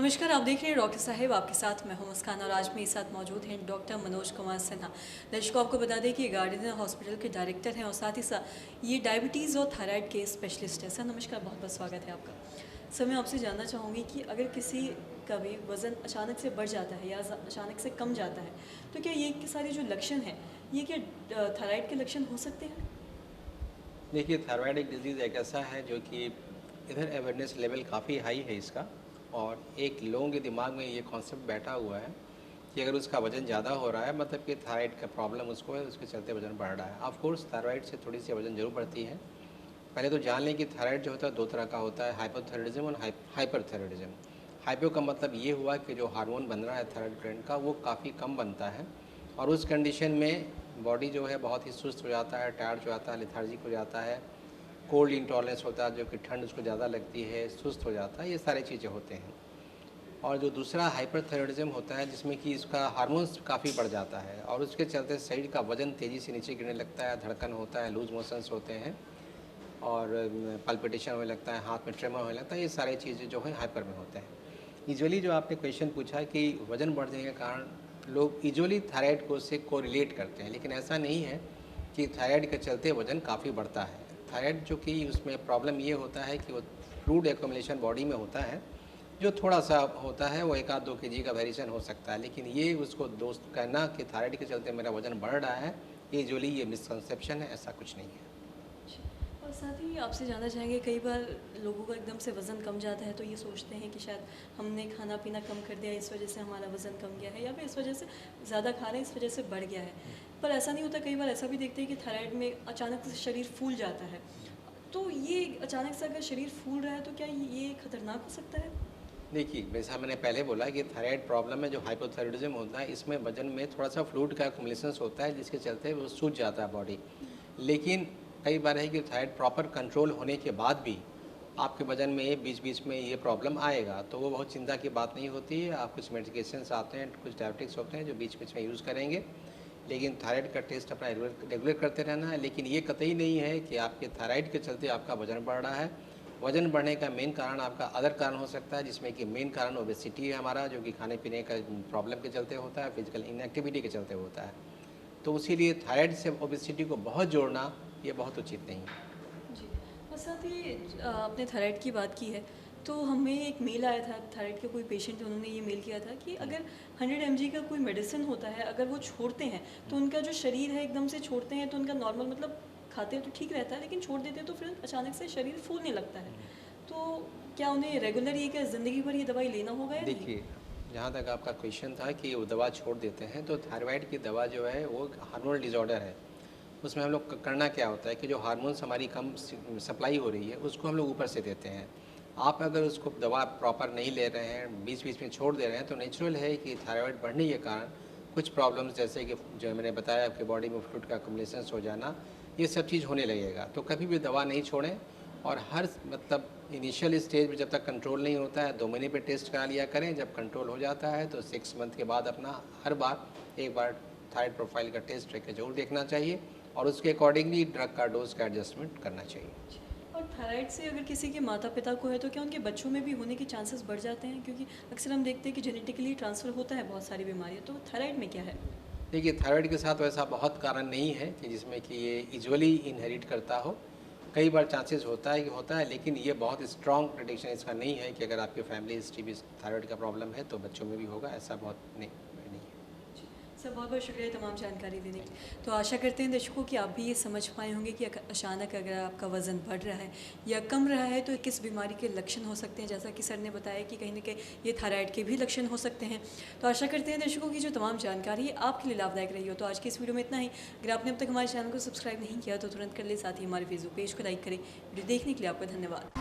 नमस्कार, आप देख रहे हैं डॉक्टर साहेब, आपके साथ मैं हूं मुस्कान और आज मेरे साथ मौजूद हैं डॉक्टर मनोज कुमार सिन्हा। दर्शकों, आपको बता दें कि ये गार्डियन हॉस्पिटल के डायरेक्टर हैं और साथ ही साथ ये डायबिटीज़ और थायराइड के स्पेशलिस्ट हैं। सर नमस्कार, बहुत बहुत स्वागत है आपका। सर मैं आपसे जानना चाहूँगी कि अगर किसी का भी वज़न अचानक से बढ़ जाता है या अचानक से कम जाता है, तो क्या ये के सारे जो लक्षण हैं, ये क्या थायराइड के लक्षण हो सकते हैं? देखिए, थायराइड एक डिज़ीज़ एक ऐसा है जो कि इधर अवेयरनेस लेवल काफ़ी हाई है इसका। और एक लोगों के दिमाग में ये कॉन्सेप्ट बैठा हुआ है कि अगर उसका वज़न ज़्यादा हो रहा है मतलब कि थायराइड का प्रॉब्लम उसको है, उसके चलते वज़न बढ़ रहा है। ऑफ कोर्स थायराइड से थोड़ी सी वज़न ज़रूर बढ़ती है। पहले तो जान लें कि थायराइड जो होता है दो तरह का होता है, हाइपोथायराइडिज्म और हाइपरथायराइडिज्म। हाइपो का मतलब ये हुआ कि जो हार्मोन बन रहा है थायराइड ग्लैंड का वो काफ़ी कम बनता है और उस कंडीशन में बॉडी जो है बहुत ही सुस्त हो जाता है, टायर्ड हो जाता है, लेथार्जिक हो जाता है, कोल्ड इंटॉलरेंस होता है जो कि ठंड उसको ज़्यादा लगती है, सुस्त हो जाता है, ये सारी चीज़ें होते हैं। और जो दूसरा हाइपरथायराइडिज्म होता है जिसमें कि इसका हार्मोन्स काफ़ी बढ़ जाता है और उसके चलते शरीर का वज़न तेज़ी से नीचे गिरने लगता है, धड़कन होता है, लूज मोशंस होते हैं और पल्पिटेशन होने लगता है, हाथ में ट्रेमर होने लगता है, ये सारी चीज़ें जो है हाइपर में होते हैं। यूजुअली जो आपने क्वेश्चन पूछा कि वज़न बढ़ जाने के कारण लोग यूजुअली थायराइड को उससे कोरिलेट करते हैं, लेकिन ऐसा नहीं है कि थायराइड के चलते वज़न काफ़ी बढ़ता है। थायराइड जो कि उसमें प्रॉब्लम ये होता है कि वो फ्लूइड एक्युमुलेशन बॉडी में होता है, जो थोड़ा-सा होता है, वो 1 आध 2 केजी का वेरिएशन हो सकता है। लेकिन ये उसको दोस्त कहना कि थायराइड के चलते मेरा वज़न बढ़ रहा है, ये यूजुअली ये मिसकंसेप्शन है, ऐसा कुछ नहीं है। और साथ ही आपसे जानना चाहेंगे, कई बार लोगों का एकदम से वज़न कम जाता है तो ये सोचते हैं कि शायद हमने खाना पीना कम कर दिया, इस वजह से हमारा वज़न कम गया है या फिर इस वजह से ज़्यादा खा रहे हैं, इस वजह से बढ़ गया है। पर ऐसा नहीं होता, कई बार ऐसा भी देखते हैं कि थायराइड में अचानक से शरीर फूल जाता है। तो ये अचानक से अगर शरीर फूल रहा है तो क्या ये खतरनाक हो सकता है? देखिए, जैसा मैंने पहले बोला कि थायराइड प्रॉब्लम में जो हाइपोथायराइडिज्म होता है, इसमें वज़न में थोड़ा-सा फ्लूइड का एक्युमुलेशंस होता है, जिसके चलते वो सूज जाता है बॉडी। लेकिन कई बार है कि थायराइड प्रॉपर कंट्रोल होने के बाद भी आपके वज़न में बीच-बीच में ये प्रॉब्लम आएगा, तो वो बहुत चिंता की बात नहीं होती है। आप कुछ मेडिकेशंस आते हैं, कुछ डायबिटिक्स होते हैं, जो बीच-बीच में यूज़ करेंगे। लेकिन थायराइड का टेस्ट अपना रेगुलर रेगुलर करते रहना है। लेकिन ये कतई नहीं है कि आपके थायराइड के चलते आपका वज़न बढ़ रहा है। वज़न बढ़ने का मेन कारण आपका अदर कारण हो सकता है, जिसमें कि मेन कारण ओबेसिटी है हमारा, जो कि खाने-पीने का प्रॉब्लम के चलते होता है, फिजिकल इनएक्टिविटी के चलते होता है। तो इसीलिए थायराइड से ओबेसिटी को बहुत जोड़ना, ये बहुत उचित नहीं है। जी। और साथ ही आपने थायराइड की बात की है, तो हमें एक मेल आया था, थायराइड के कोई पेशेंट थे, उन्होंने ये मेल किया था कि अगर 100 एमजी का कोई मेडिसिन होता है, अगर वो छोड़ते हैं, तो उनका जो शरीर है एकदम से छोड़ते हैं तो उनका नॉर्मल मतलब खाते हैं तो ठीक रहता है, लेकिन छोड़ देते हैं तो फिर अचानक से शरीर फूलने लगता है। तो क्या उन्हें रेगुलर ये क्या ज़िंदगी भर ये दवाई लेना होगा या नहीं? देखिए, जहाँ तक आपका क्वेश्चन था कि वो दवा छोड़ देते हैं, तो थायराइड की दवा जो है वो हार्मोनल डिसऑर्डर है। उसमें हम लोग करना क्या होता है कि जो हार्मोन्स हमारी कम सप्लाई हो रही है, उसको हम लोग ऊपर से देते हैं। आप अगर उसको दवा प्रॉपर नहीं ले रहे हैं, बीच-बीच में छोड़ दे रहे हैं, तो नेचुरल है कि थायराइड बढ़ने के कारण कुछ प्रॉब्लम्स जैसे कि जो मैंने बताया आपकी बॉडी में फ्लूइड का एक्युमुलेशंस हो जाना, ये सब चीज़ होने लगेगा। तो कभी भी दवा नहीं छोड़ें और हर मतलब इनिशियल स्टेज में जब तक कंट्रोल नहीं होता है 2 महीने पे टेस्ट करा लिया करें। जब कंट्रोल हो जाता है तो 6 मंथ के बाद अपना हर बार एक बार थायराइड प्रोफाइल का टेस्ट करके ज़रूर देखना चाहिए और उसके अकॉर्डिंगली ड्रग का डोज का एडजस्टमेंट करना चाहिए। और थायराइड से अगर किसी के माता-पिता को है तो क्या उनके बच्चों में भी होने के चांसेस बढ़ जाते हैं? क्योंकि अक्सर हम देखते हैं कि जेनेटिकली ट्रांसफ़र होता है बहुत सारी बीमारियाँ, तो थायराइड में क्या है? देखिए, थायराइड के साथ वैसा बहुत कारण नहीं है कि जिसमें कि ये यूजुअली इनहेरिट करता हो। कई बार चांसेस होता है, लेकिन ये बहुत स्ट्रॉन्ग प्रेडिक्शन इसका नहीं है कि अगर आपकी फैमिली हिस्ट्री में थायराइड का प्रॉब्लम है तो बच्चों में भी होगा, ऐसा बहुत नहीं है। जी। सर बहुत-बहुत शुक्रिया तमाम जानकारी देने के लिए। तो आशा करते हैं दर्शकों कि आप भी ये समझ पाए होंगे कि अचानक अगर आपका वज़न बढ़ रहा है या कम रहा है तो किस बीमारी के लक्षण हो सकते हैं। जैसा कि सर ने बताया कि कहीं न कहीं ये थायराइड के भी लक्षण हो सकते हैं। तो आशा करते हैं दर्शकों की जो तमाम जानकारी है आपके लिए लाभदायक रही हो। तो आज की इस वीडियो में इतना ही। अगर आपने अब तक हमारे चैनल को सब्सक्राइब नहीं किया तो तुरंत कर लें, साथ ही हमारे फेसबुक पेज को लाइक करें। वीडियो देखने के लिए आपका धन्यवाद।